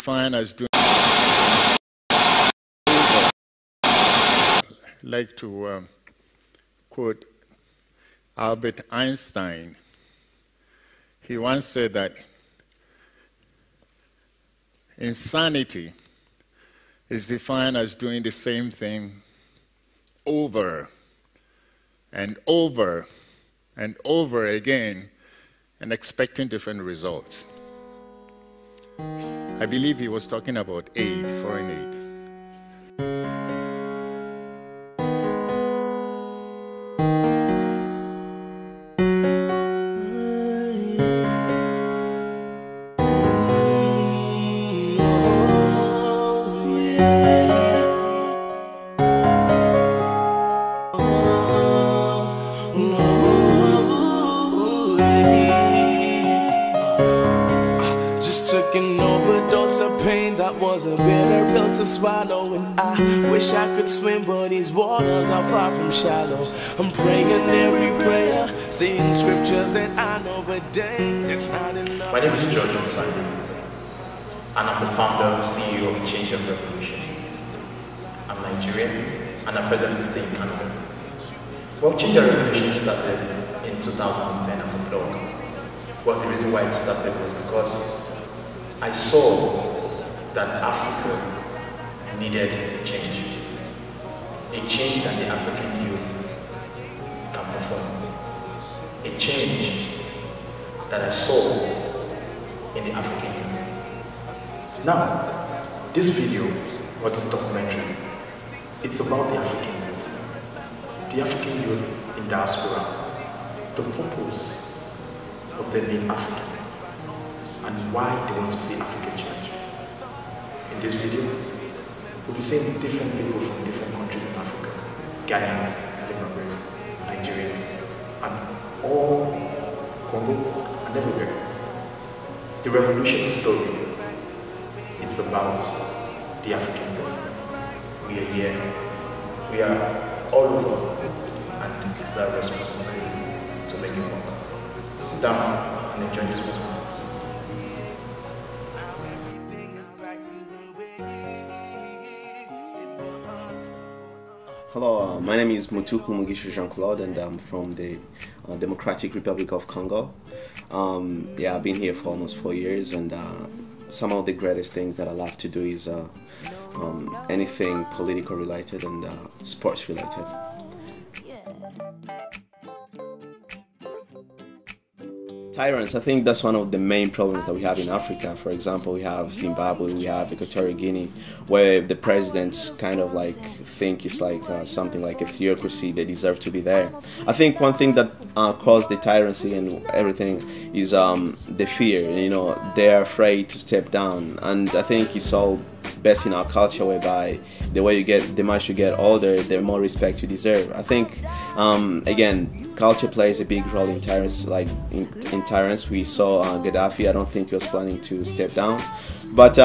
defined as doing. Like to quote Albert Einstein. He once said that insanity is defined as doing the same thing over and over and over again and expecting different results. I believe he was talking about aid, foreign aid. Swallow, and I wish I could swim, but these waters are far from shallow. I'm praying every prayer, saying scriptures that I know, but dang, it's not enough. My name is Ogunbande, and I'm the founder and CEO of ChangeAndRevolution. I'm Nigerian, and I presently stay in Canada. Well, ChangeAndRevolution started in 2010 as a blog. Well, the reason why it started was because I saw that Africa needed a change that the African youth can perform, a change that I saw in the African youth. Now, this video, or this documentary, it's about the African youth in diaspora, the purpose of the name African, and why they want to see Africa change. In this video, we'll be seeing different people from different countries in Africa, Ghanaians, Zimbabweans, Nigerians, and all Congo and everywhere. The revolution story, it's about the African youth. We are here, we are all over, and it's our responsibility to make it work. Sit down and enjoy this performance. Hello, my name is Mutuku Mugisha Jean-Claude, and I'm from the Democratic Republic of Congo. Yeah, I've been here for almost 4 years, and some of the greatest things that I love to do is anything political related and sports related. Tyrants, I think that's one of the main problems that we have in Africa. For example, we have Zimbabwe, we have Equatorial Guinea, where the presidents kind of like think it's like something like a theocracy, they deserve to be there. I think one thing that caused the tyranny and everything is the fear, you know, they're afraid to step down. And I think it's all based in our culture, whereby the much you get older, the more respect you deserve. I think, again, culture plays a big role in tyrants. Like in tyrants, we saw Gaddafi. I don't think he was planning to step down, but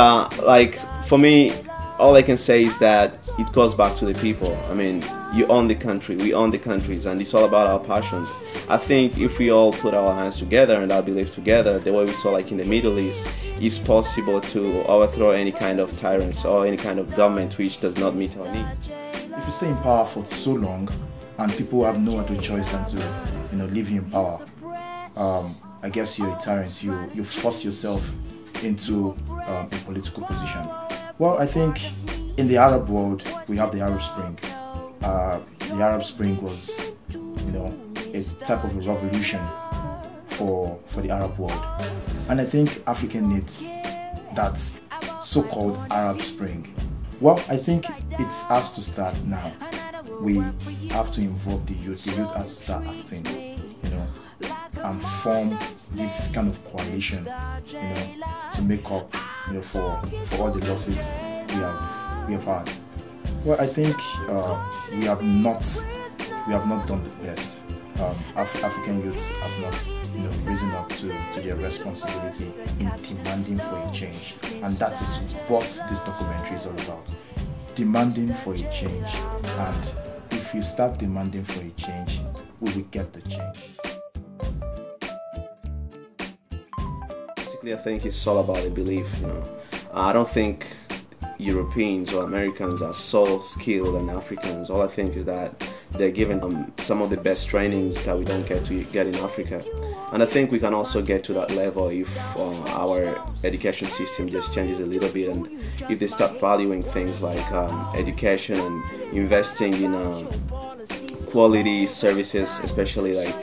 like for me, all I can say is that it goes back to the people. I mean, you own the country, we own the countries, and it's all about our passions. I think if we all put our hands together and our beliefs together, the way we saw like in the Middle East, it's possible to overthrow any kind of tyrants or any kind of government which does not meet our needs. If you stay in power for so long and people have no other choice than to, you know, leave you in power, I guess you're a tyrant. You force yourself into a political position. Well, I think in the Arab world we have the Arab Spring. The Arab Spring was, you know, a type of a revolution for the Arab world, and I think Africa needs that so-called Arab Spring. Well, I think it has to start now. We have to involve the youth. The youth has to start acting, you know, and form this kind of coalition, you know, to make up, you know, for all the losses we have had. Well, I think we have not done the best. African youths have not, you know, risen up to their responsibility in demanding for a change, and that is what this documentary is all about. Demanding for a change, and if you start demanding for a change, we will get the change. Basically, I think it's all about a belief, you know. I don't think Europeans or Americans are so skilled than Africans. All I think is that they're given some of the best trainings that we don't get in Africa. And I think we can also get to that level if our education system just changes a little bit, and if they start valuing things like education and investing in quality services, especially like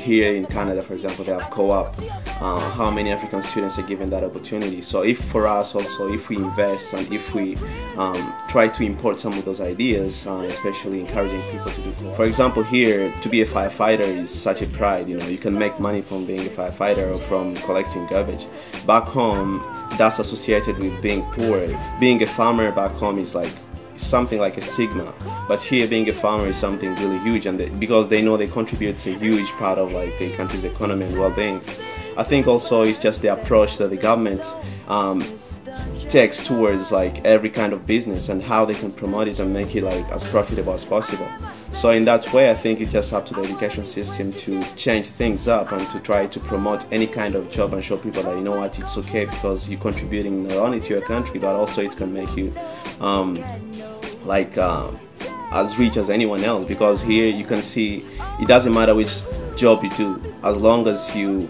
here in Canada, for example, they have co-op. How many African students are given that opportunity? So if for us also, if we invest and if we try to import some of those ideas, especially encouraging people to do so. For example, here, to be a firefighter is such a pride. You know, you can make money from being a firefighter or from collecting garbage. Back home, that's associated with being poor. Being a farmer back home is like something like a stigma, but here being a farmer is something really huge, and because they know they contribute to a huge part of like the country's economy and well-being. I think also it's just the approach that the government takes towards like every kind of business and how they can promote it and make it like as profitable as possible. So in that way, I think it's just up to the education system to change things up and to try to promote any kind of job and show people that, you know what, it's okay because you're contributing not only to your country, but also it can make you as rich as anyone else. Because here you can see it doesn't matter which job you do, as long as you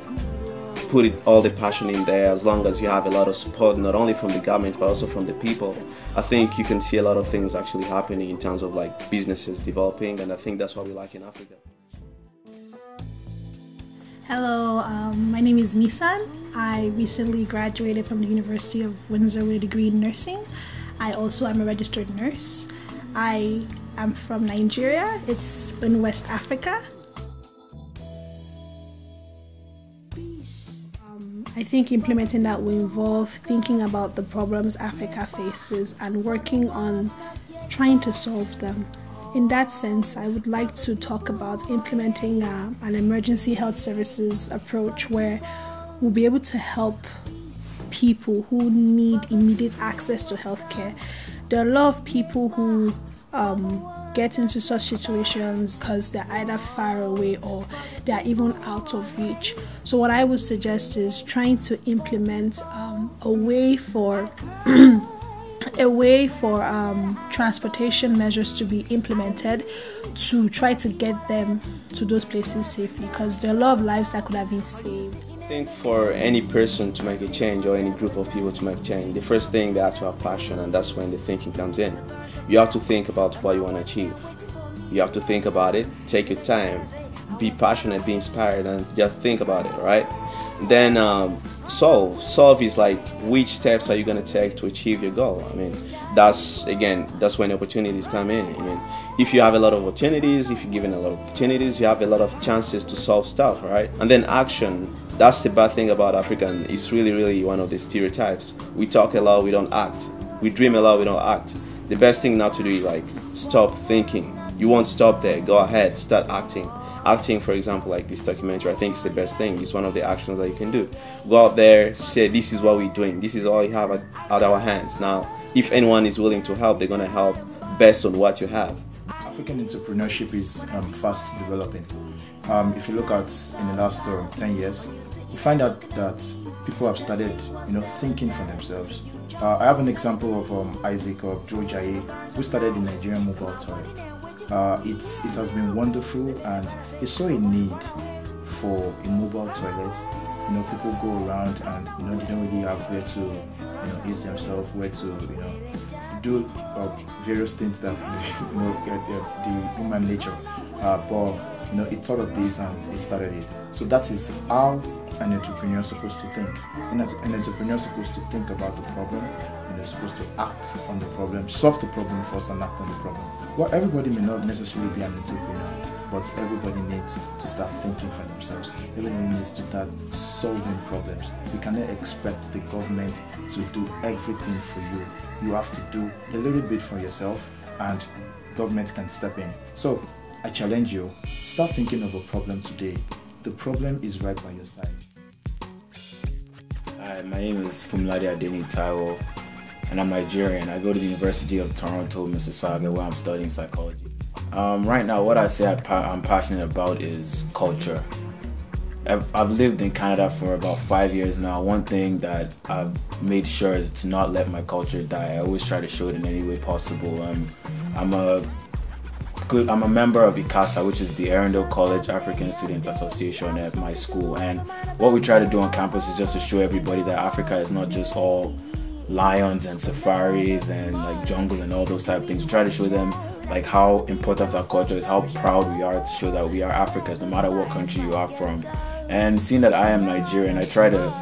put all the passion in there, as long as you have a lot of support, not only from the government but also from the people, I think you can see a lot of things actually happening in terms of like businesses developing, and I think that's what we like in Africa. Hello, my name is Misan. I recently graduated from the University of Windsor with a degree in nursing. I also am a registered nurse. I am from Nigeria. It's in West Africa. I think implementing that will involve thinking about the problems Africa faces and working on trying to solve them. In that sense, I would like to talk about implementing an emergency health services approach where we'll be able to help people who need immediate access to healthcare. There are a lot of people who get into such situations because they're either far away or they're even out of reach. So what I would suggest is trying to implement a way for transportation measures to be implemented to try to get them to those places safely, because there are a lot of lives that could have been saved. I think for any person to make a change or any group of people to make change, the first thing they have to have passion, and that's when the thinking comes in. You have to think about what you want to achieve. You have to think about it, take your time, be passionate, be inspired, and just think about it, right? Then solve is like, which steps are you going to take to achieve your goal? I mean, that's when opportunities come in. I mean, if you have a lot of opportunities, if you're given a lot of opportunities, you have a lot of chances to solve stuff, right? And then action. That's the bad thing about African. It's really one of the stereotypes. We talk a lot, we don't act. We dream a lot, we don't act. The best thing not to do is like stop thinking. You won't stop there. Go ahead, start acting. Acting, for example, like this documentary, I think it's the best thing. It's one of the actions that you can do. Go out there, say this is what we're doing. This is all you have at our hands. Now, if anyone is willing to help, they're going to help based on what you have. African entrepreneurship is fast developing. If you look at in the last 10 years, you find out that people have started, thinking for themselves. I have an example of Isaac of Jojaye, who started the Nigerian mobile toilet. It has been wonderful, and it's so in need for a mobile toilet. People go around and they don't really have where to use themselves, where to do various things that the human nature. But it thought of this and it started it. So that is how an entrepreneur is supposed to think. An entrepreneur is supposed to think about the problem, and they're supposed to act on the problem, solve the problem first and act on the problem. Well, everybody may not necessarily be an entrepreneur, but everybody needs to start thinking for themselves. Everybody needs to start solving problems. You cannot expect the government to do everything for you. You have to do a little bit for yourself, and government can step in. So I challenge you, start thinking of a problem today. The problem is right by your side. Hi, my name is Fumlade Adeni Taiwo, and I'm Nigerian. I go to the University of Toronto, Mississauga, where I'm studying psychology. Right now, what I say I'm passionate about is culture. I've lived in Canada for about 5 years now. One thing that I've made sure is to not let my culture die. I always try to show it in any way possible. I'm a member of ICASA, which is the Arundel College African Students Association at my school, and what we try to do on campus is just to show everybody that Africa is not just all lions and safaris and like jungles and all those type of things. We try to show them like how important our culture is, how proud we are to show that we are Africans no matter what country you are from. And seeing that I am Nigerian, I try to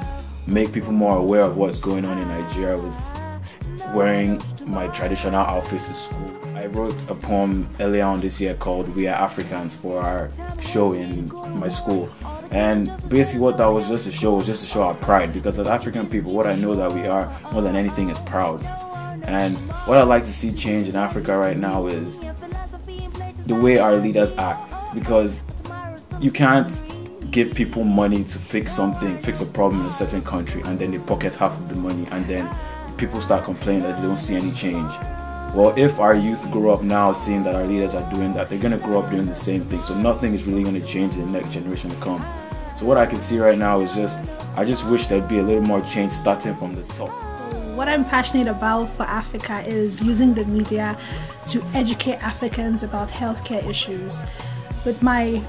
make people more aware of what's going on in Nigeria with wearing my traditional outfits to school. I wrote a poem earlier on this year called We Are Africans for our show in my school. And basically what that was just to show our pride, because as African people, what I know that we are more than anything is proud. And what I'd like to see change in Africa right now is the way our leaders act, because you can't give people money to fix a problem in a certain country, and then they pocket half of the money, and then people start complaining that they don't see any change. Well, if our youth grow up now seeing that our leaders are doing that, they're going to grow up doing the same thing. So nothing is really going to change in the next generation to come. So what I can see right now is I just wish there'd be a little more change starting from the top. What I'm passionate about for Africa is using the media to educate Africans about healthcare issues. With my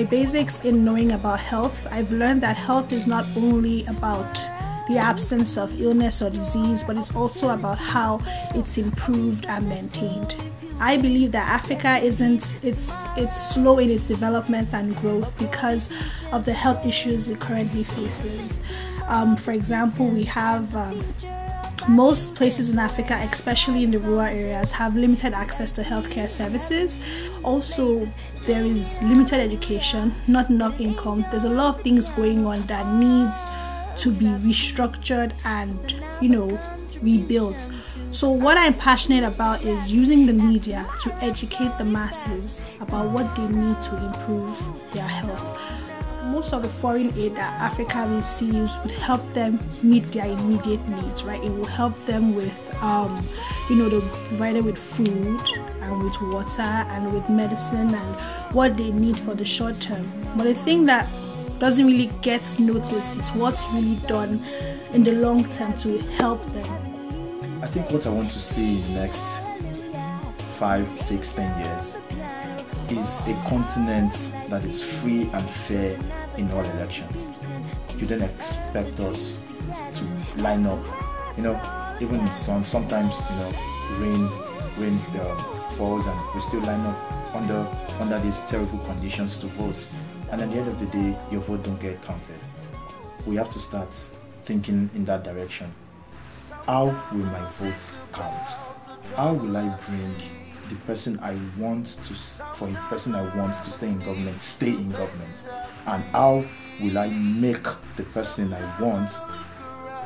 basics in knowing about health, I've learned that health is not only about the absence of illness or disease, but it's also about how it's improved and maintained. I believe that Africa it's slow in its development and growth because of the health issues it currently faces. For example, we have most places in Africa, especially in the rural areas, have limited access to healthcare services. Also, there is limited education, not enough income. There's a lot of things going on that needs to be restructured and, rebuilt. So what I'm passionate about is using the media to educate the masses about what they need to improve their health. Most of the foreign aid that Africa receives would help them meet their immediate needs, right? It will help them with, they provide with food and with water and with medicine and what they need for the short term. But the thing that doesn't really get noticed is what's really done in the long term to help them. I think what I want to see in the next 5, 6, 10 years is a continent that is free and fair in all elections. You don't expect us to line up, even in sun, sometimes, rain falls and we still line up under these terrible conditions to vote. And at the end of the day, your vote don't get counted. We have to start thinking in that direction. How will my vote count? How will I bring the person I want to stay in government, stay in government? And how will I make the person I want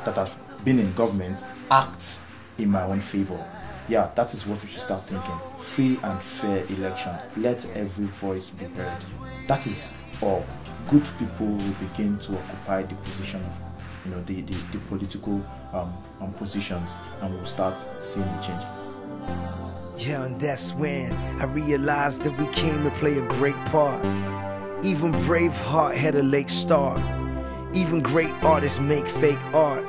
that has been in government act in my own favor? Yeah, that is what we should start thinking. Free and fair election. Let every voice be heard. That is all. Good people will begin to occupy the positions, the political positions, and we'll start seeing the change. Yeah, and that's when I realized that we came to play a great part. Even Braveheart had a late start. Even great artists make fake art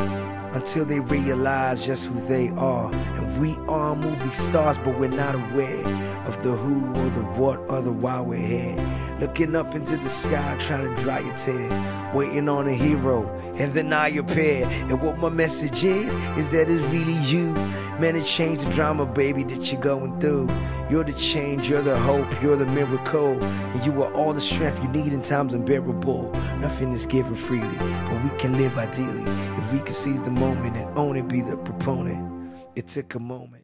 until they realize just who they are. And we are movie stars, but we're not aware of the who or the what or the why we're here. Looking up into the sky, trying to dry your tear, waiting on a hero, and then I appear. And what my message is that it's really you. Man, it changed the drama, baby, that you're going through. You're the change, you're the hope, you're the miracle. And you are all the strength you need in times unbearable. Nothing is given freely, but we can live ideally if we can seize the moment and own it, be the proponent. It took a moment.